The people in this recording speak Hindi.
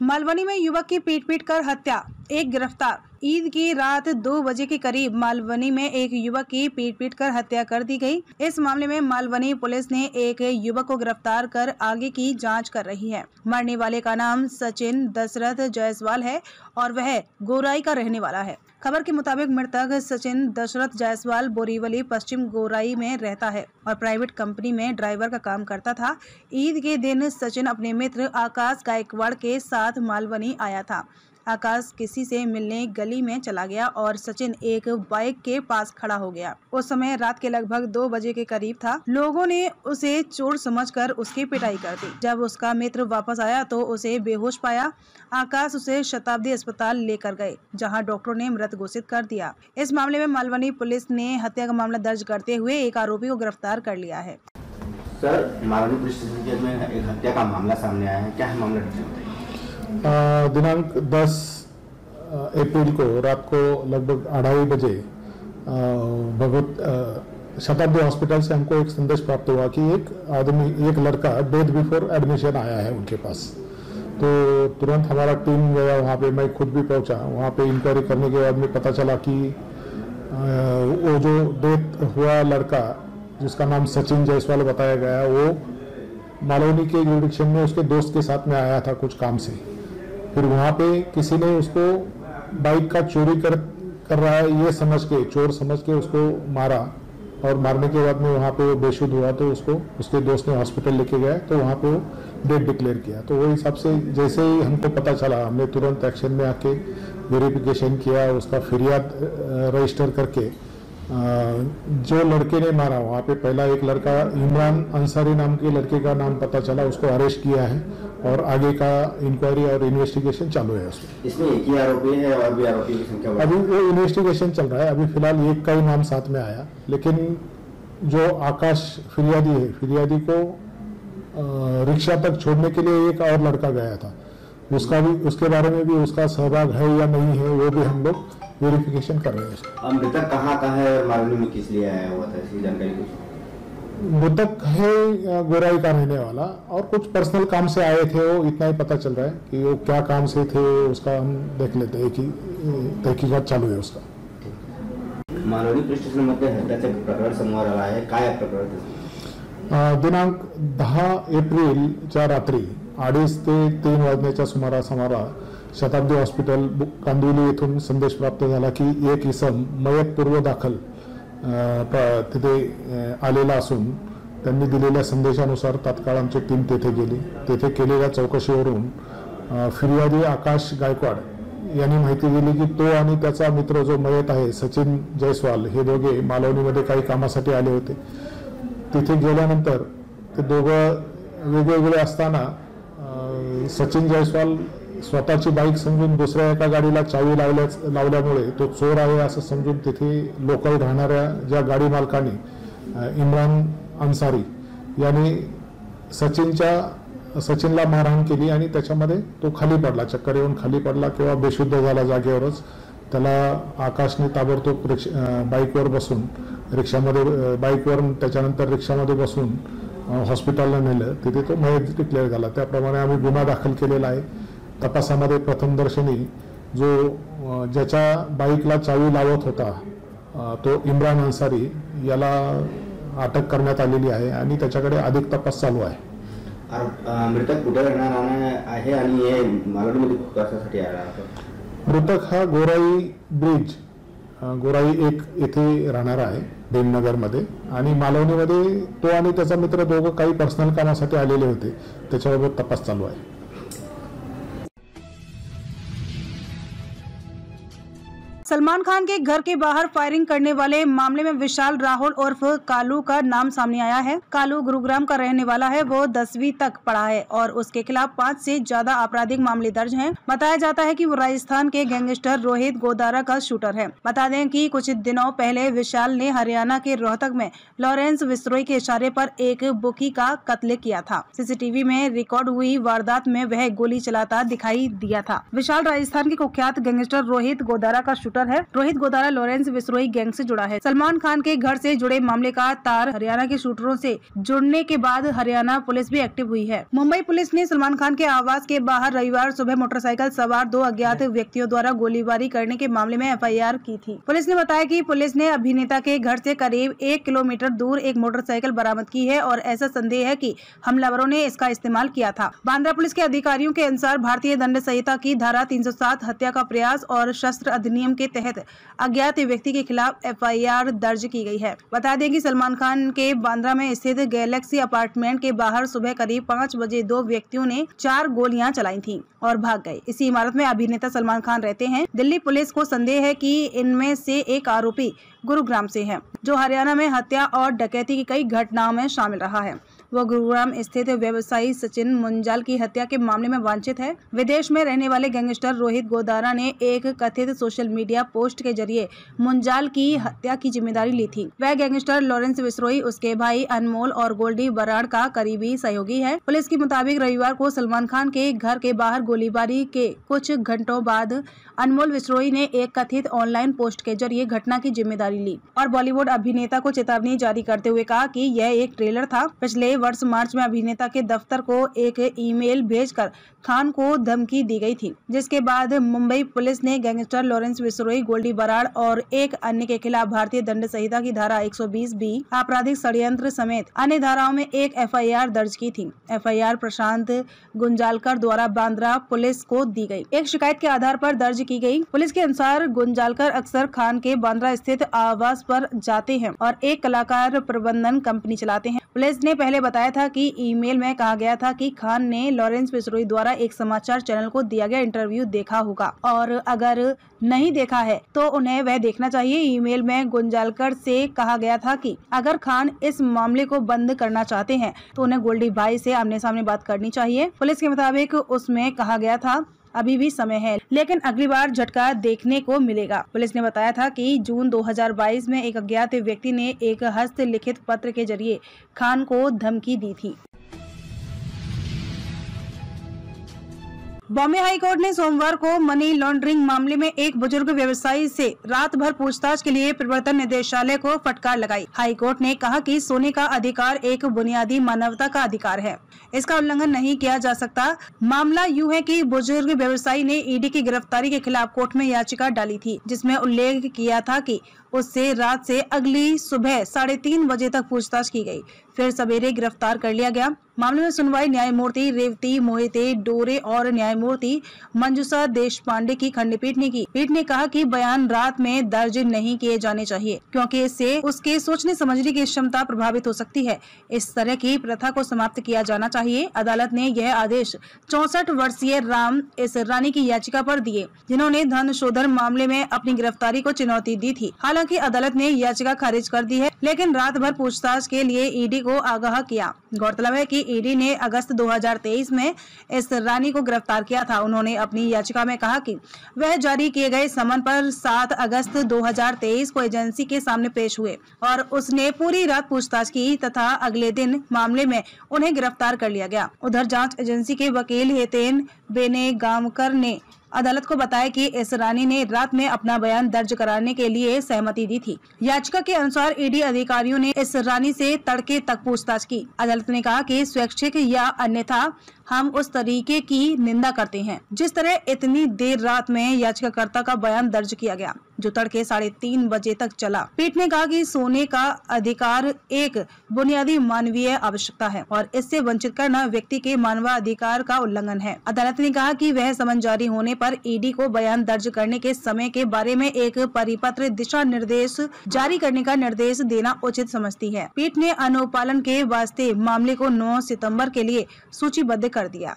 मालवनी में युवक की पीट कर हत्या, एक गिरफ्तार। ईद की रात 2 बजे के करीब मालवनी में एक युवक की पीट कर हत्या कर दी गई। इस मामले में मालवनी पुलिस ने एक युवक को गिरफ्तार कर आगे की जांच कर रही है। मरने वाले का नाम सचिन दशरथ जायसवाल है और वह गोराई का रहने वाला है। खबर के मुताबिक मृतक सचिन दशरथ जायसवाल बोरीवली पश्चिम गोराई में रहता है और प्राइवेट कंपनी में ड्राइवर का काम करता था। ईद के दिन सचिन अपने मित्र आकाश गायकवाड़ के साथ मालवनी आया था। आकाश किसी से मिलने गली में चला गया और सचिन एक बाइक के पास खड़ा हो गया। उस समय रात के लगभग 2 बजे के करीब था। लोगों ने उसे चोर समझकर उसकी पिटाई कर दी। जब उसका मित्र वापस आया तो उसे बेहोश पाया। आकाश उसे शताब्दी अस्पताल लेकर गए, जहां डॉक्टरों ने मृत घोषित कर दिया। इस मामले में मालवनी पुलिस ने हत्या का मामला दर्ज करते हुए एक आरोपी को गिरफ्तार कर लिया है। सर, मालवनी पुलिस स्टेशन में एक हत्या का मामला सामने आया है, क्या है मामला? दिनांक 10 अप्रैल को रात को लगभग 2:30 बजे शताब्दी हॉस्पिटल से हमको एक संदेश प्राप्त हुआ कि एक लड़का डेथ बिफोर एडमिशन आया है उनके पास। तो तुरंत हमारा टीम गया वहाँ पे, मैं खुद भी पहुँचा। वहाँ पे इंक्वायरी करने के बाद में पता चला कि वो जो डेथ हुआ लड़का जिसका नाम सचिन जायसवाल बताया गया, वो मालवनी के जुरिडिक्शन में उसके दोस्त के साथ में आया था कुछ काम से। फिर वहाँ पे किसी ने उसको बाइक का चोरी कर रहा है ये समझ के, चोर समझ के उसको मारा और मारने के बाद में वहाँ पे वो बेशुद्ध हुआ। तो उसको उसके दोस्त ने हॉस्पिटल लेके गया तो वहाँ पे वो डेथ डिक्लेयर किया। तो वो हिसाब से जैसे ही हमको पता चला, हमने तुरंत एक्शन में आके वेरिफिकेशन किया, उसका फिरियाद रजिस्टर करके जो लड़के ने मारा वहाँ पे पहला एक लड़का इमरान अंसारी नाम के लड़के का नाम पता चला, उसको अरेस्ट किया है और आगे का इंक्वायरी और इन्वेस्टिगेशन चालू है उसमें। इसमें एक ही आरोपी है और भी आरोपी की संख्या? अभी वो इन्वेस्टिगेशन चल रहा है। अभी फिलहाल एक का ही नाम साथ में आया, लेकिन जो आकाश फिरियादी है, फिरियादी को रिक्शा तक छोड़ने के लिए एक और लड़का गया था, उसके बारे में भी उसका सहभाग है या नहीं है वो भी हम लोग वेरिफिकेशन कर रहे हैं। मृतक कहाँ का है और मालवनी में किस लिए आया हुआ था, इसकी जानकारी कुछ? मृतक है गोराई का रहने वाला और कुछ पर्सनल काम से आए थे, वो इतना ही पता चल रहा है कि वो क्या काम से थे उसका हम देख लेते हैं कि तहकीकात चालू है उसका। मालवणी पोलीस स्टेशन मध्ये हत्याचं प्रकरण समोर आलं आहे, काय प्रकरण? दिनांक 10 एप्रिलच्या रात्री 2:30 ते 3 वाजण्याच्या सुमारास शताब्दी हॉस्पिटल कांदिवली येथून संदेश प्राप्त झाला की एक इसम मयत पूर्व दाखल तिथे आलेला असून त्यांनी दिलेल्या संदेशानुसार तात्काळ आमची टीम तेथे गेली। तेथे केलेल्या चौकशीवरून फिर्यादी आकाश गायकवाड यांनी माहिती दिली की तो आणि त्याचा मित्र जो मयत आहे सचिन जायसवाल हे दोघे मालवणीमध्ये काही कामासाठी आले होते। तिथे गेल्यानंतर ते दोघं वेगवेगळे असताना सचिन जायसवाल स्वतःची बाईक समजून दुसऱ्या एका गाडीला चावी लावल्यामुळे तो चोर आहे असं समजून तिथे लोकल राहणाऱ्या ज्या गाडी मालकांनी इम्रान अन्सारी यांनी सचिनला मारहाण केली आणि त्याच्यामध्ये तो खाली पडला, चक्कर येऊन खाली पडला किंवा बेशुद्ध झाला जागेवरच। त्याला आकाशने ताबडतोब बाईकवर बसून बाईकवर त्याच्यानंतर रिक्षामध्ये बसून हॉस्पिटलला नेलं। तिथे तो मयत डिक्लेअर झाला। त्याप्रमाणे आम्ही गुन्हा दाखल केलेला आहे। तपासामध्ये प्रथमदर्शनी जो ज्याच्या बाईकला चावी लावत होता तो इम्रान अन्सारी याला अटक करण्यात आलेली आहे आणि त्याच्याकडे अधिक तपास चालू आहे। मृतक कुठे राहणार आहे आणि हे मालवणीमध्ये कशासाठी आला? मृतक हा गोराई 1 येथे राहणार आहे भीमनगरमध्ये आणि मालवणीमध्ये तो आणि त्याचा मित्र दोघं काही पर्सनल कामासाठी आलेले होते, त्याच्याबाबत तपास चालू आहे। सलमान खान के घर के बाहर फायरिंग करने वाले मामले में विशाल राहुल उर्फ कालू का नाम सामने आया है। कालू गुरुग्राम का रहने वाला है। वो 10वीं तक पढ़ा है और उसके खिलाफ 5 से ज्यादा आपराधिक मामले दर्ज हैं। बताया जाता है कि वो राजस्थान के गैंगस्टर रोहित गोदारा का शूटर है। बता दें कि कुछ दिनों पहले विशाल ने हरियाणा के रोहतक में लॉरेंस विस्रोई के इशारे पर एक बुकी का कत्ल किया था। सीसीटीवी में रिकॉर्ड हुई वारदात में वह गोली चलाता दिखाई दिया था। विशाल राजस्थान के कुख्यात गैंगस्टर रोहित गोदारा का शूटर गैंगस्टर है। रोहित गोदारा लॉरेंस विश्रोई गैंग से जुड़ा है। सलमान खान के घर से जुड़े मामले का तार हरियाणा के शूटरों से जुड़ने के बाद हरियाणा पुलिस भी एक्टिव हुई है। मुंबई पुलिस ने सलमान खान के आवास के बाहर रविवार सुबह मोटरसाइकिल सवार 2 अज्ञात व्यक्तियों द्वारा गोलीबारी करने के मामले में FIR की थी। पुलिस ने बताया कि पुलिस ने अभिनेता के घर से करीब 1 किलोमीटर दूर एक मोटरसाइकिल बरामद की है और ऐसा संदेह है कि हमलावरों ने इसका इस्तेमाल किया था। बांद्रा पुलिस के अधिकारियों के अनुसार भारतीय दंड संहिता की धारा 307 हत्या का प्रयास और शस्त्र अधिनियम के तहत अज्ञात व्यक्ति के खिलाफ FIR दर्ज की गई है। बता दें कि सलमान खान के बांद्रा में स्थित गैलेक्सी अपार्टमेंट के बाहर सुबह करीब 5 बजे 2 व्यक्तियों ने 4 गोलियां चलाई थीं और भाग गए। इसी इमारत में अभिनेता सलमान खान रहते हैं। दिल्ली पुलिस को संदेह है कि इनमें से एक आरोपी गुरुग्राम से है, जो हरियाणा में हत्या और डकैती की कई घटनाओं में शामिल रहा है। वो गुरुग्राम स्थित व्यवसायी सचिन मुंजाल की हत्या के मामले में वांछित है। विदेश में रहने वाले गैंगस्टर रोहित गोदारा ने एक कथित सोशल मीडिया पोस्ट के जरिए मुंजाल की हत्या की जिम्मेदारी ली थी। वह गैंगस्टर लॉरेंस विश्रोई उसके भाई अनमोल और गोल्डी बराड़ का करीबी सहयोगी है। पुलिस के मुताबिक रविवार को सलमान खान के घर के बाहर गोलीबारी के कुछ घंटों बाद अनमोल विश्रोई ने एक कथित ऑनलाइन पोस्ट के जरिए घटना की जिम्मेदारी ली और बॉलीवुड अभिनेता को चेतावनी जारी करते हुए कहा कि यह एक ट्रेलर था। पिछले वर्ष मार्च में अभिनेता के दफ्तर को एक ईमेल भेजकर खान को धमकी दी गई थी, जिसके बाद मुंबई पुलिस ने गैंगस्टर लॉरेंस विश्रोई, गोल्डी बराड़ और एक अन्य के खिलाफ भारतीय दंड संहिता की धारा 120B आपराधिक षड्यंत्र समेत अन्य धाराओं में एक FIR दर्ज की थी। FIR प्रशांत गुंजालकर द्वारा बांद्रा पुलिस को दी गई एक शिकायत के आधार पर दर्ज की गई। पुलिस के अनुसार गुंजालकर अक्सर खान के बांद्रा स्थित आवास पर जाते हैं और एक कलाकार प्रबंधन कंपनी चलाते हैं। पुलिस ने पहले बताया था कि ईमेल में कहा गया था कि खान ने लॉरेंस विश्रोई द्वारा एक समाचार चैनल को दिया गया इंटरव्यू देखा होगा और अगर नहीं देखा है तो उन्हें वह देखना चाहिए। ईमेल में गुंजालकर से कहा गया था कि अगर खान इस मामले को बंद करना चाहते हैं तो उन्हें गोल्डी भाई से आमने सामने बात करनी चाहिए। पुलिस के मुताबिक उसमें कहा गया था अभी भी समय है, लेकिन अगली बार झटका देखने को मिलेगा। पुलिस ने बताया था कि जून 2022 में एक अज्ञात व्यक्ति ने एक हस्तलिखित पत्र के जरिए खान को धमकी दी थी। बॉम्बे हाई कोर्ट ने सोमवार को मनी लॉन्ड्रिंग मामले में एक बुजुर्ग व्यवसायी से रात भर पूछताछ के लिए प्रवर्तन निदेशालय को फटकार लगाई। हाई कोर्ट ने कहा कि सोने का अधिकार एक बुनियादी मानवता का अधिकार है, इसका उल्लंघन नहीं किया जा सकता। मामला यूं है कि बुजुर्ग व्यवसायी ने ईडी की गिरफ्तारी के खिलाफ कोर्ट में याचिका डाली थी, जिसमें उल्लेख किया था कि उससे रात से अगली सुबह 3:30 बजे तक पूछताछ की गई, फिर सवेरे गिरफ्तार कर लिया गया। मामले में सुनवाई न्यायमूर्ति रेवती मोहिते डोरे और न्यायमूर्ति मंजुषा देशपांडे की खंडपीठ ने की। पीठ ने कहा कि बयान रात में दर्ज नहीं किए जाने चाहिए, क्योंकि इससे उसके सोचने समझने की क्षमता प्रभावित हो सकती है। इस तरह की प्रथा को समाप्त किया जाना चाहिए। अदालत ने यह आदेश 64 वर्षीय राम एस रानी की याचिका पर दिए, जिन्होंने धन शोधन मामले में अपनी गिरफ्तारी को चुनौती दी थी। हालांकि अदालत ने याचिका खारिज कर दी है, लेकिन रात भर पूछताछ के लिए ईडी को आगाह किया। गौरतलब है कि ईडी ने अगस्त 2023 में इस रानी को गिरफ्तार किया था। उन्होंने अपनी याचिका में कहा कि वह जारी किए गए समन पर 7 अगस्त 2023 को एजेंसी के सामने पेश हुए और उसने पूरी रात पूछताछ की तथा अगले दिन मामले में उन्हें गिरफ्तार कर लिया गया। उधर जांच एजेंसी के वकील हेतेन बेनेगामकर ने अदालत को बताया कि इस रानी ने रात में अपना बयान दर्ज कराने के लिए सहमति दी थी। याचिका के अनुसार ईडी अधिकारियों ने इस रानी से तड़के तक पूछताछ की। अदालत ने कहा कि स्वैच्छिक या अन्यथा हम उस तरीके की निंदा करते हैं जिस तरह इतनी देर रात में याचिकाकर्ता का बयान दर्ज किया गया, जो तड़के 3:30 बजे तक चला। पीठ ने कहा कि सोने का अधिकार एक बुनियादी मानवीय आवश्यकता है और इससे वंचित करना व्यक्ति के मानवाधिकार का उल्लंघन है। अदालत ने कहा कि वह समन जारी होने पर ईडी को बयान दर्ज करने के समय के बारे में एक परिपत्र दिशा निर्देश जारी करने का निर्देश देना उचित समझती है। पीठ ने अनुपालन के वास्ते मामले को 9 सितंबर के लिए सूचीबद्ध कर दिया।